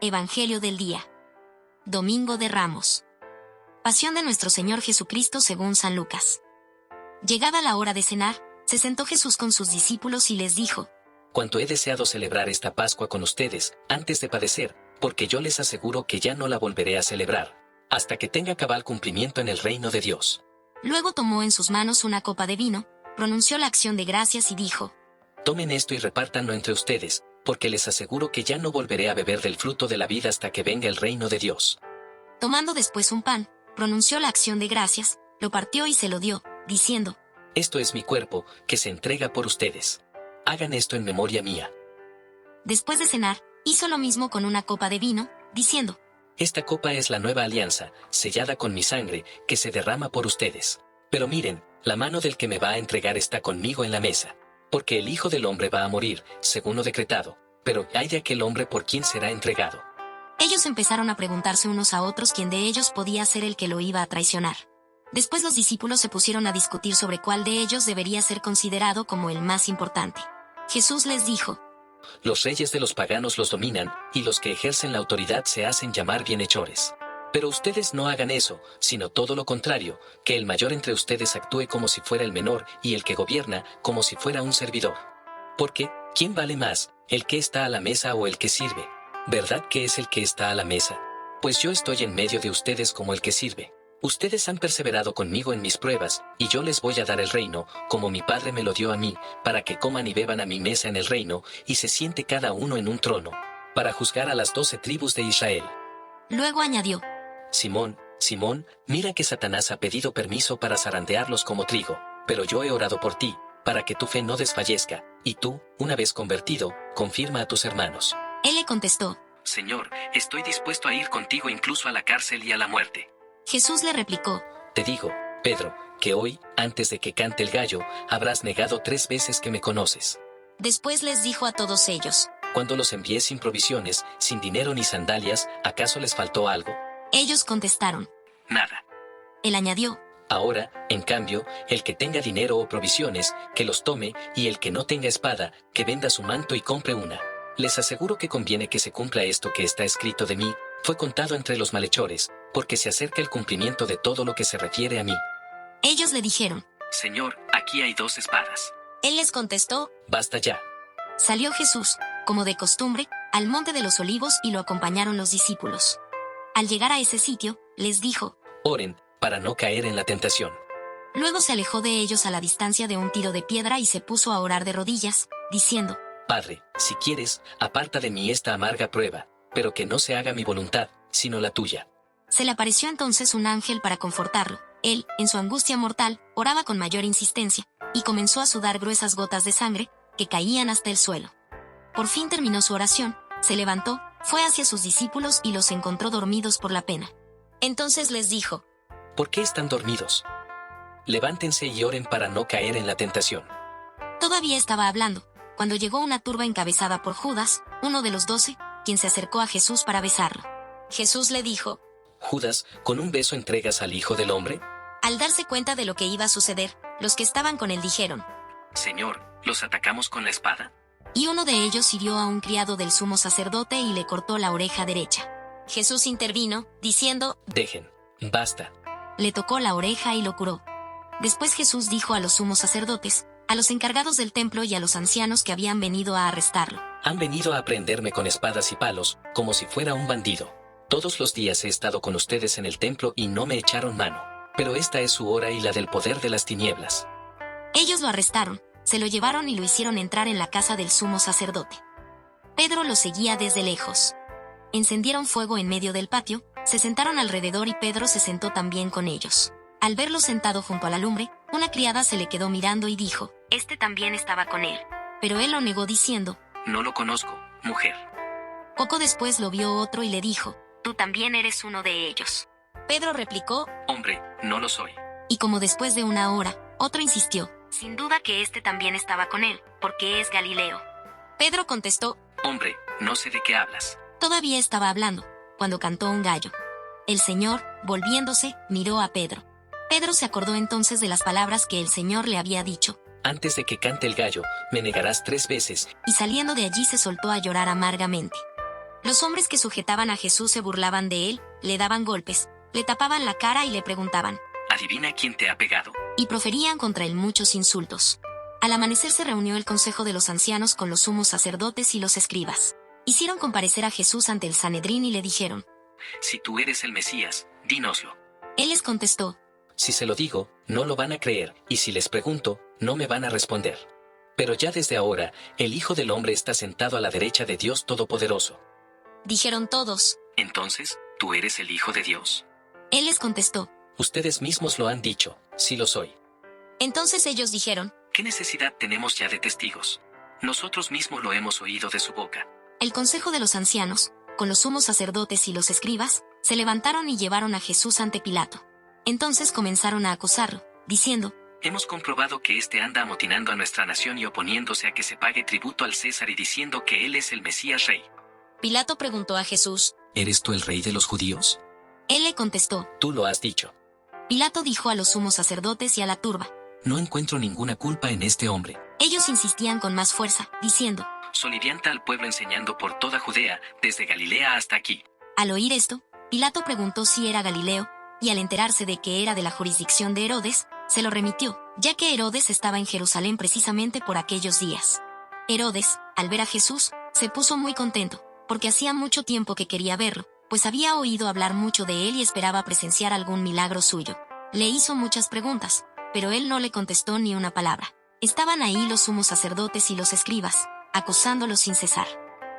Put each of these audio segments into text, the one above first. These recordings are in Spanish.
Evangelio del día. Domingo de Ramos. Pasión de nuestro Señor Jesucristo según San Lucas. Llegada la hora de cenar, se sentó Jesús con sus discípulos y les dijo: Cuánto he deseado celebrar esta Pascua con ustedes, antes de padecer, porque yo les aseguro que ya no la volveré a celebrar, hasta que tenga cabal cumplimiento en el reino de Dios. Luego tomó en sus manos una copa de vino, pronunció la acción de gracias y dijo: Tomen esto y repártanlo entre ustedes, porque les aseguro que ya no volveré a beber del fruto de la vida hasta que venga el reino de Dios. Tomando después un pan, pronunció la acción de gracias, lo partió y se lo dio, diciendo: Esto es mi cuerpo, que se entrega por ustedes. Hagan esto en memoria mía. Después de cenar, hizo lo mismo con una copa de vino, diciendo: Esta copa es la nueva alianza, sellada con mi sangre, que se derrama por ustedes. Pero miren, la mano del que me va a entregar está conmigo en la mesa. Porque el Hijo del Hombre va a morir, según lo decretado, pero ay de aquel hombre por quien será entregado. Ellos empezaron a preguntarse unos a otros quién de ellos podía ser el que lo iba a traicionar. Después los discípulos se pusieron a discutir sobre cuál de ellos debería ser considerado como el más importante. Jesús les dijo: Los reyes de los paganos los dominan, y los que ejercen la autoridad se hacen llamar bienhechores. Pero ustedes no hagan eso, sino todo lo contrario, que el mayor entre ustedes actúe como si fuera el menor, y el que gobierna, como si fuera un servidor. Porque, ¿quién vale más, el que está a la mesa o el que sirve? ¿Verdad que es el que está a la mesa? Pues yo estoy en medio de ustedes como el que sirve. Ustedes han perseverado conmigo en mis pruebas, y yo les voy a dar el reino, como mi Padre me lo dio a mí, para que coman y beban a mi mesa en el reino, y se siente cada uno en un trono, para juzgar a las 12 tribus de Israel. Luego añadió: Simón, Simón, mira que Satanás ha pedido permiso para zarandearlos como trigo, pero yo he orado por ti, para que tu fe no desfallezca, y tú, una vez convertido, confirma a tus hermanos. Él le contestó: Señor, estoy dispuesto a ir contigo incluso a la cárcel y a la muerte. Jesús le replicó: Te digo, Pedro, que hoy, antes de que cante el gallo, habrás negado 3 veces que me conoces. Después les dijo a todos ellos: Cuando los envié sin provisiones, sin dinero ni sandalias, ¿acaso les faltó algo? Ellos contestaron: Nada. Él añadió: Ahora, en cambio, el que tenga dinero o provisiones, que los tome, y el que no tenga espada, que venda su manto y compre una. Les aseguro que conviene que se cumpla esto que está escrito de mí, fue contado entre los malhechores, porque se acerca el cumplimiento de todo lo que se refiere a mí. Ellos le dijeron: Señor, aquí hay 2 espadas. Él les contestó: Basta ya. Salió Jesús, como de costumbre, al monte de los Olivos y lo acompañaron los discípulos. Al llegar a ese sitio, les dijo: Oren, para no caer en la tentación. Luego se alejó de ellos a la distancia de un tiro de piedra y se puso a orar de rodillas, diciendo: Padre, si quieres, aparta de mí esta amarga prueba, pero que no se haga mi voluntad, sino la tuya. Se le apareció entonces un ángel para confortarlo. Él, en su angustia mortal, oraba con mayor insistencia, y comenzó a sudar gruesas gotas de sangre, que caían hasta el suelo. Por fin terminó su oración, se levantó, fue hacia sus discípulos y los encontró dormidos por la pena. Entonces les dijo: ¿Por qué están dormidos? Levántense y oren para no caer en la tentación. Todavía estaba hablando, cuando llegó una turba encabezada por Judas, uno de los 12, quien se acercó a Jesús para besarlo. Jesús le dijo: Judas, ¿con un beso entregas al Hijo del Hombre? Al darse cuenta de lo que iba a suceder, los que estaban con él dijeron: Señor, ¿los atacamos con la espada? Y uno de ellos hirió a un criado del sumo sacerdote y le cortó la oreja derecha. Jesús intervino, diciendo: Dejen, basta. Le tocó la oreja y lo curó. Después Jesús dijo a los sumos sacerdotes, a los encargados del templo y a los ancianos que habían venido a arrestarlo: Han venido a prenderme con espadas y palos, como si fuera un bandido. Todos los días he estado con ustedes en el templo y no me echaron mano. Pero esta es su hora y la del poder de las tinieblas. Ellos lo arrestaron, se lo llevaron y lo hicieron entrar en la casa del sumo sacerdote. Pedro lo seguía desde lejos. Encendieron fuego en medio del patio, se sentaron alrededor y Pedro se sentó también con ellos. Al verlo sentado junto a la lumbre, una criada se le quedó mirando y dijo: Este también estaba con él. Pero él lo negó diciendo: No lo conozco, mujer. Poco después lo vio otro y le dijo: Tú también eres uno de ellos. Pedro replicó: Hombre, no lo soy. Y como después de una hora, otro insistió: Sin duda que este también estaba con él, porque es Galileo. Pedro contestó: Hombre, no sé de qué hablas. Todavía estaba hablando, cuando cantó un gallo. El Señor, volviéndose, miró a Pedro. Pedro se acordó entonces de las palabras que el Señor le había dicho: Antes de que cante el gallo, me negarás 3 veces. Y saliendo de allí se soltó a llorar amargamente. Los hombres que sujetaban a Jesús se burlaban de él, le daban golpes, le tapaban la cara y le preguntaban, Adivina quién te ha pegado. y proferían contra él muchos insultos. Al amanecer se reunió el consejo de los ancianos con los sumos sacerdotes y los escribas. Hicieron comparecer a Jesús ante el Sanedrín y le dijeron, Si tú eres el Mesías, dínoslo. Él les contestó, Si se lo digo, no lo van a creer, y si les pregunto, no me van a responder. Pero ya desde ahora, el Hijo del Hombre está sentado a la derecha de Dios Todopoderoso. dijeron todos. Entonces, ¿tú eres el Hijo de Dios? Él les contestó. Ustedes mismos lo han dicho, sí lo soy. Entonces ellos dijeron, ¿Qué necesidad tenemos ya de testigos? Nosotros mismos lo hemos oído de su boca. el consejo de los ancianos, con los sumos sacerdotes y los escribas, se levantaron y llevaron a Jesús ante Pilato. Entonces comenzaron a acusarlo, diciendo, Hemos comprobado que éste anda amotinando a nuestra nación y oponiéndose a que se pague tributo al César y diciendo que él es el Mesías Rey. Pilato preguntó a Jesús. ¿Eres tú el rey de los judíos? Él le contestó. Tú lo has dicho. Pilato dijo a los sumos sacerdotes y a la turba. No encuentro ninguna culpa en este hombre. Ellos insistían con más fuerza, diciendo. Solivianta al pueblo enseñando por toda Judea, desde Galilea hasta aquí. Al oír esto, Pilato preguntó si era Galileo, y al enterarse de que era de la jurisdicción de Herodes, se lo remitió, ya que Herodes estaba en Jerusalén precisamente por aquellos días. Herodes, al ver a Jesús, se puso muy contento, porque hacía mucho tiempo que quería verlo, pues había oído hablar mucho de él y esperaba presenciar algún milagro suyo. Le hizo muchas preguntas, pero él no le contestó ni una palabra. Estaban ahí los sumos sacerdotes y los escribas, acusándolo sin cesar.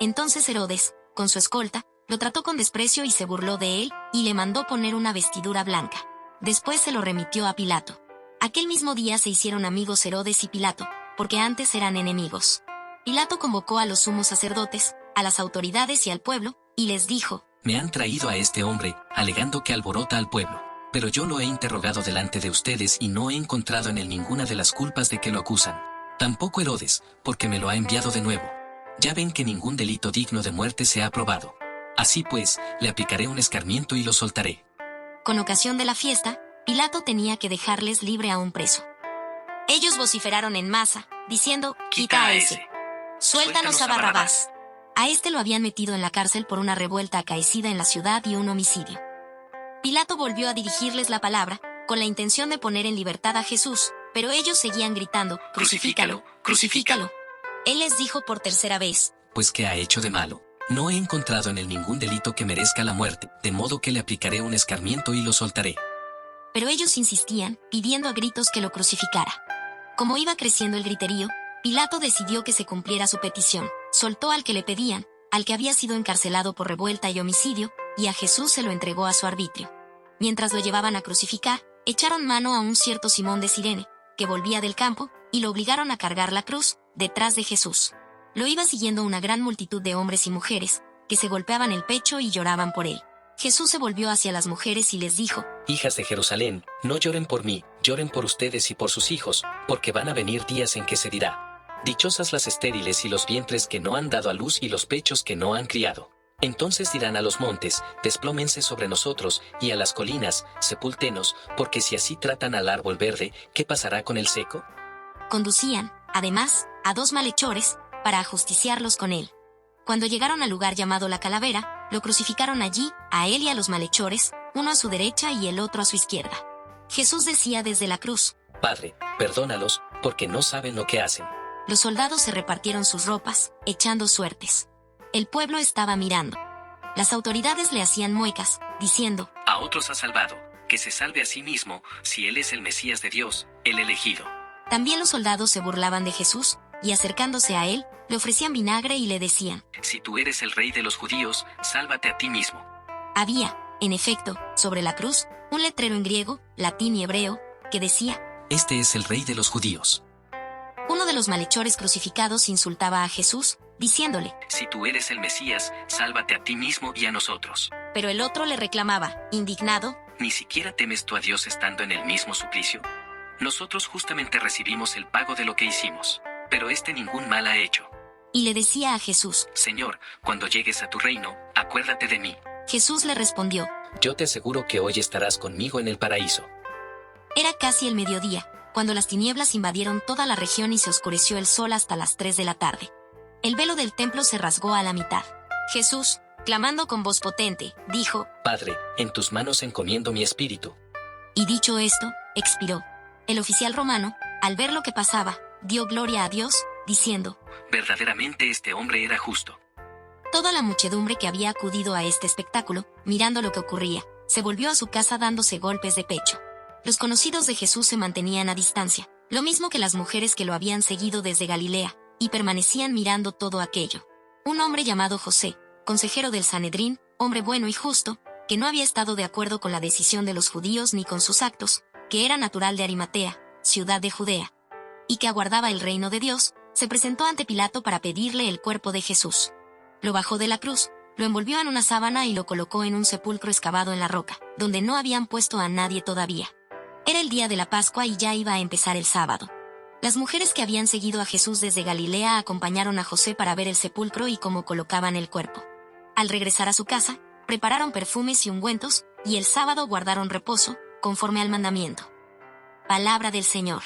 Entonces Herodes, con su escolta, lo trató con desprecio y se burló de él, y le mandó poner una vestidura blanca. Después se lo remitió a Pilato. Aquel mismo día se hicieron amigos Herodes y Pilato, porque antes eran enemigos. Pilato convocó a los sumos sacerdotes, a las autoridades y al pueblo, y les dijo, Me han traído a este hombre, alegando que alborota al pueblo. Pero yo lo he interrogado delante de ustedes y no he encontrado en él ninguna de las culpas de que lo acusan. Tampoco Herodes, porque me lo ha enviado de nuevo. Ya ven que ningún delito digno de muerte se ha probado. Así pues, le aplicaré un escarmiento y lo soltaré. Con ocasión de la fiesta, Pilato tenía que dejarles libre a un preso. Ellos vociferaron en masa, diciendo, «Quita a ese. Suéltanos a Barrabás». A este lo habían metido en la cárcel por una revuelta acaecida en la ciudad y un homicidio. Pilato volvió a dirigirles la palabra, con la intención de poner en libertad a Jesús, pero ellos seguían gritando, «Crucifícalo, crucifícalo». Él les dijo por tercera vez, Pues ¿qué ha hecho de malo? No he encontrado en él ningún delito que merezca la muerte, de modo que le aplicaré un escarmiento y lo soltaré. pero ellos insistían, pidiendo a gritos que lo crucificara. Como iba creciendo el griterío, Pilato decidió que se cumpliera su petición, soltó al que le pedían, al que había sido encarcelado por revuelta y homicidio, y a Jesús se lo entregó a su arbitrio. Mientras lo llevaban a crucificar, echaron mano a un cierto Simón de Cirene, que volvía del campo, y lo obligaron a cargar la cruz, detrás de Jesús. Lo iba siguiendo una gran multitud de hombres y mujeres, que se golpeaban el pecho y lloraban por él. Jesús se volvió hacia las mujeres y les dijo, Hijas de Jerusalén, no lloren por mí, lloren por ustedes y por sus hijos, porque van a venir días en que se dirá, dichosas las estériles y los vientres que no han dado a luz y los pechos que no han criado. Entonces dirán a los montes, desplómense sobre nosotros, y a las colinas, sepúltenos, porque si así tratan al árbol verde, ¿qué pasará con el seco? Conducían, además, a 2 malhechores, para ajusticiarlos con él. Cuando llegaron al lugar llamado la Calavera, lo crucificaron allí, a él y a los malhechores, uno a su derecha y el otro a su izquierda. Jesús decía desde la cruz, Padre, perdónalos, porque no saben lo que hacen. Los soldados se repartieron sus ropas, echando suertes. El pueblo estaba mirando. Las autoridades le hacían muecas, diciendo, A otros ha salvado, que se salve a sí mismo, si él es el Mesías de Dios, el elegido. También los soldados se burlaban de Jesús, y acercándose a él, le ofrecían vinagre y le decían, Si tú eres el rey de los judíos, sálvate a ti mismo. Había, en efecto, sobre la cruz, un letrero en griego, latín y hebreo, que decía, Este es el rey de los judíos. Uno de los malhechores crucificados insultaba a Jesús, diciéndole, Si tú eres el Mesías, sálvate a ti mismo y a nosotros. pero el otro le reclamaba, indignado, ¿Ni siquiera temes tú a Dios estando en el mismo suplicio? Nosotros justamente recibimos el pago de lo que hicimos, pero este ningún mal ha hecho. y le decía a Jesús. Señor, cuando llegues a tu reino, acuérdate de mí. Jesús le respondió. Yo te aseguro que hoy estarás conmigo en el paraíso. Era casi el mediodía, cuando las tinieblas invadieron toda la región y se oscureció el sol hasta las 3 de la tarde. El velo del templo se rasgó a la mitad. Jesús, Clamando con voz potente, dijo, Padre, en tus manos encomiendo mi espíritu. y dicho esto, expiró. El oficial romano, al ver lo que pasaba, dio gloria a Dios, diciendo, Verdaderamente este hombre era justo. Toda la muchedumbre que había acudido a este espectáculo, mirando lo que ocurría, se volvió a su casa dándose golpes de pecho. Los conocidos de Jesús se mantenían a distancia, lo mismo que las mujeres que lo habían seguido desde Galilea, y permanecían mirando todo aquello. Un hombre llamado José, consejero del Sanedrín, hombre bueno y justo, que no había estado de acuerdo con la decisión de los judíos ni con sus actos, que era natural de Arimatea, ciudad de Judea, y que aguardaba el reino de Dios, se presentó ante Pilato para pedirle el cuerpo de Jesús. Lo bajó de la cruz, lo envolvió en una sábana y lo colocó en un sepulcro excavado en la roca, donde no habían puesto a nadie todavía. Era el día de la Pascua y ya iba a empezar el sábado. Las mujeres que habían seguido a Jesús desde Galilea acompañaron a José para ver el sepulcro y cómo colocaban el cuerpo. Al regresar a su casa, prepararon perfumes y ungüentos, y el sábado guardaron reposo, conforme al mandamiento. Palabra del Señor.